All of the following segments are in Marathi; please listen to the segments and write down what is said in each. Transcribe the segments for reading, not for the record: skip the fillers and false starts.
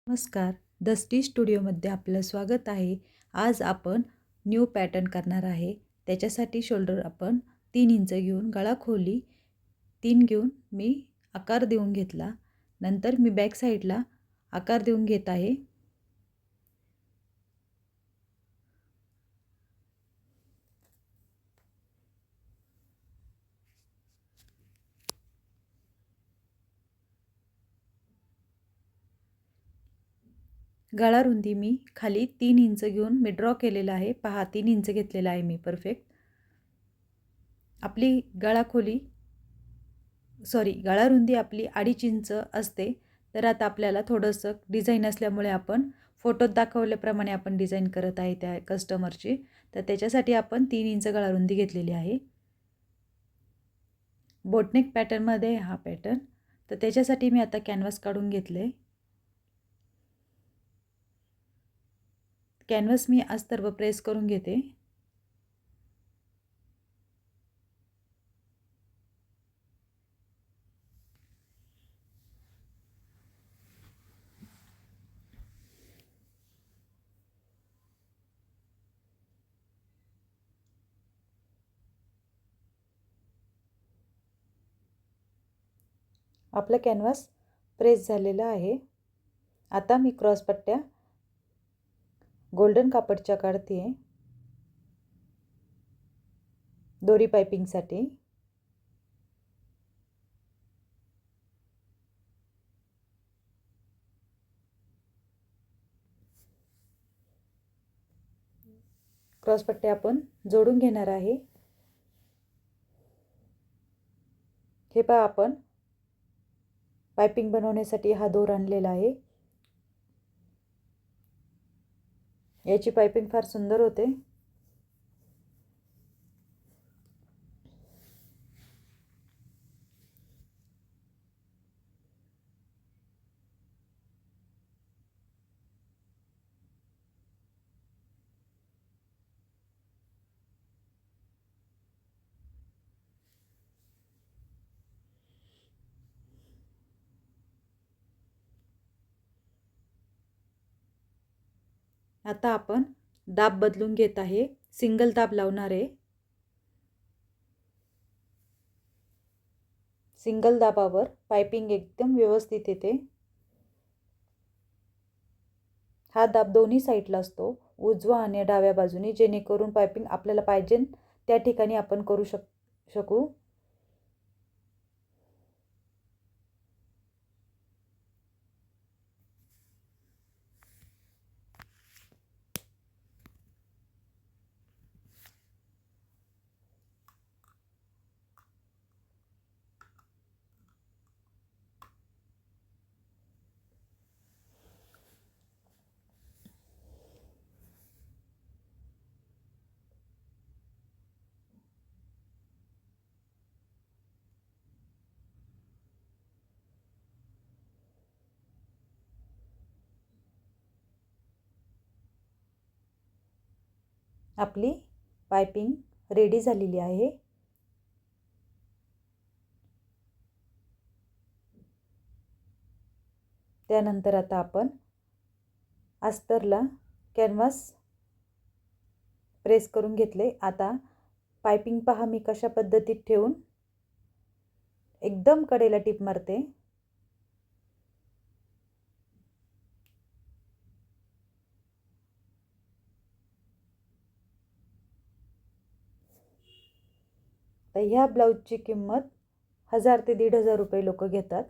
नमस्कार. द स्टी स्टुडिओमध्ये आपलं स्वागत आहे. आज आपण न्यू पॅटर्न करणार आहे. त्याच्यासाठी शोल्डर आपण 3 इंच घेऊन गळा खोली 3 घेऊन मी आकार देऊन घेतला. नंतर मी बॅक साईडला आकार देऊन घेत आहे. गळा रुंदी मी खाली 3 इंच घेऊन मी ड्रॉ केलेला आहे. पहा 3 इंच घेतलेला आहे मी परफेक्ट. आपली गळा रुंदी आपली 2.5 इंच असते. तर आता आपल्याला थोडंसं डिझाईन असल्यामुळे आपण फोटोत दाखवल्याप्रमाणे आपण डिझाईन करत आहे त्या कस्टमरची. तर त्याच्यासाठी आपण 3 इंच गळा रुंदी घेतलेली आहे. बोटनेक पॅटर्नमध्ये हा पॅटर्न. तर त्याच्यासाठी मी आता कॅनव्हास काढून घेतले. कॅनव्हास मी अस्तर्व प्रेस करून घेते. आपला कॅनव्हास प्रेस झालेला आहे. आता मी क्रॉस पट्ट्या गोल्डन कापडच्या काढते दोरी पायपिंगसाठी. क्रॉस पट्ट्या आपण जोडून घेणार आहे. हे पहा आपण पायपिंग बनवण्यासाठी हा दोर आणलेला आहे. याची पायपिंग फार सुंदर होते. आता आपण दाब बदलून घेत आहे. सिंगल दाब लावणार आहे. सिंगल दाबावर पायपिंग एकदम व्यवस्थित येते. हा दाब दोन्ही साईडला असतो, उजवा आणि डाव्या बाजूनी, जेणेकरून पायपिंग आपल्याला पाहिजे त्या ठिकाणी आपण करू शकू. आपली पायपिंग रेडी झालेली आहे. त्यानंतर आता आपण अस्तरला कॅनव्हास प्रेस करून घेतले. आता पायपिंग पहा मी कशा पद्धतीत ठेवून एकदम कडेला टिप मारते. तर ह्या ब्लाऊजची किंमत 1000 ते 1500 रुपये लोक घेतात.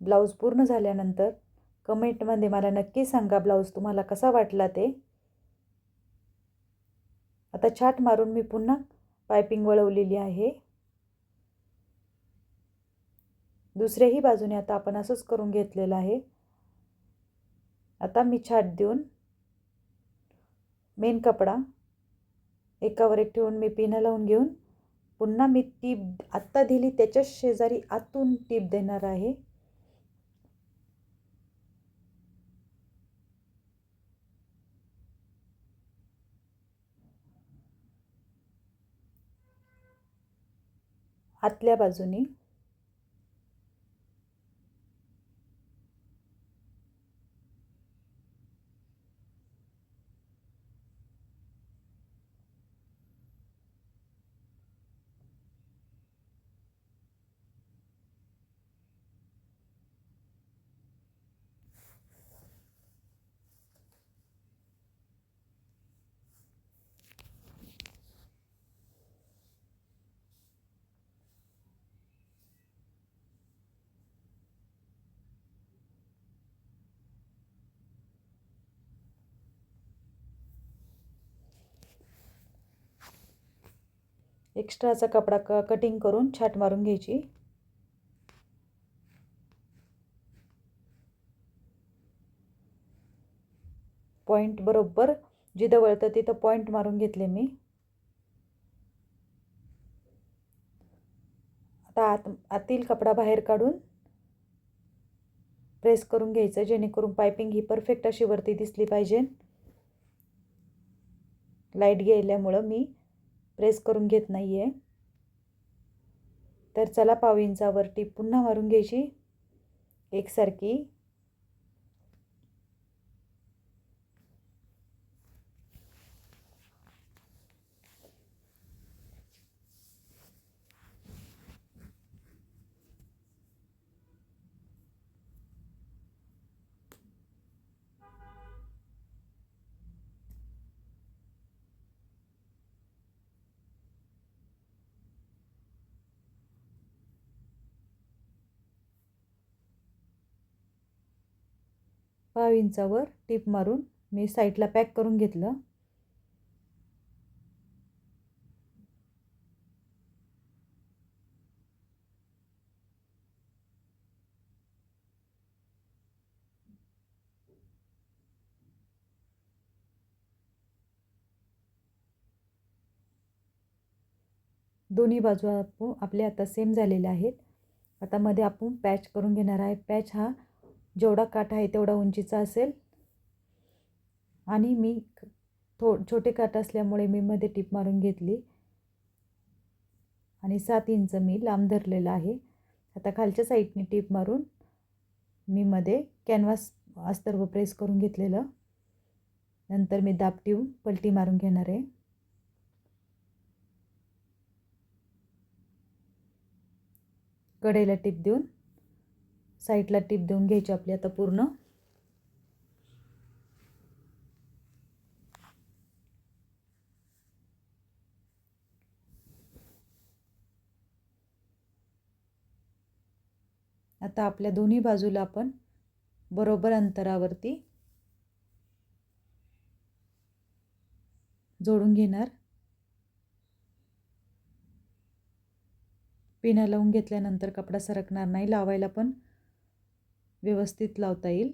ब्लाऊज पूर्ण झाल्यानंतर कमेंटमध्ये मला नक्की सांगा ब्लाऊज तुम्हाला कसा वाटला ते. आता छाट मारून मी पुन्हा पायपिंग वळवलेली आहे. दुसऱ्याही बाजूने आता आपण असंच करून घेतलेलं आहे. आता मी छाट देऊन मेन कपडा एकावर एक ठेवून मी पिन लावून घेऊन पुन्हा मी टीप आत्ता दिली त्याच्या शेजारी आतून टीप देणार आहे. आतल्या बाजूने एक्स्ट्राचा कपडा कटिंग करून छाट मारून घ्यायची. पॉईंट बरोबर जिथं वळतं तिथं पॉईंट मारून घेतले मी. आता आतील कपडा बाहेर काढून प्रेस करून घ्यायचं, जेणेकरून पायपिंग ही परफेक्ट अशी वरती दिसली पाहिजे. लाईट गेल्यामुळं मी प्रेस करून घेत नाही आहे. तर चला 1/2 इंचावर टीप पुन्हा मारून घ्यायची एकसारखी. पाव इंचावर टीप मारून मी साईडला पॅक करून घेतलं. दोन्ही बाजू आपल्या आता सेम झालेल्या आहेत. आता मध्ये आपण पॅच करून घेणार आहे. पॅच हा जेवढा काठ आहे तेवढा उंचीचा असेल आणि मी छोटे काठ असल्यामुळे मी मध्ये टीप मारून घेतली आणि 7 इंच मी लांब धरलेला आहे. आता खालच्या साईडने टीप मारून मी मध्ये कॅनव्हास अस्तर प्रेस करून घेतलेलं. नंतर मी दाब ठेवून पलटी मारून घेणार आहे. कडेला टीप देऊन साईडला टीप देऊन घ्यायची आपली आता पूर्ण. आता आपल्या दोन्ही बाजूला आपण बरोबर अंतरावरती जोडून घेणार. पिना लावून घेतल्यानंतर कपडा सरकणार नाही. लावायला पण व्यवस्थित लावता येईल.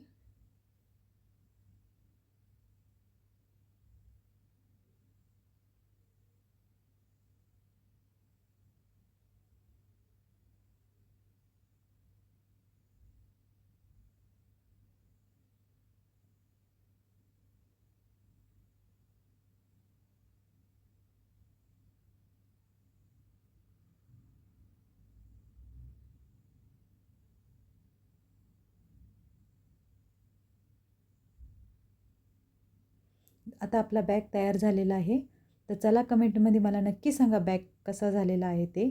आता आपला बॅग तयार झालेला आहे. तर चला कमेंटमध्ये मला नक्की सांगा बॅग कसा झालेला आहे ते.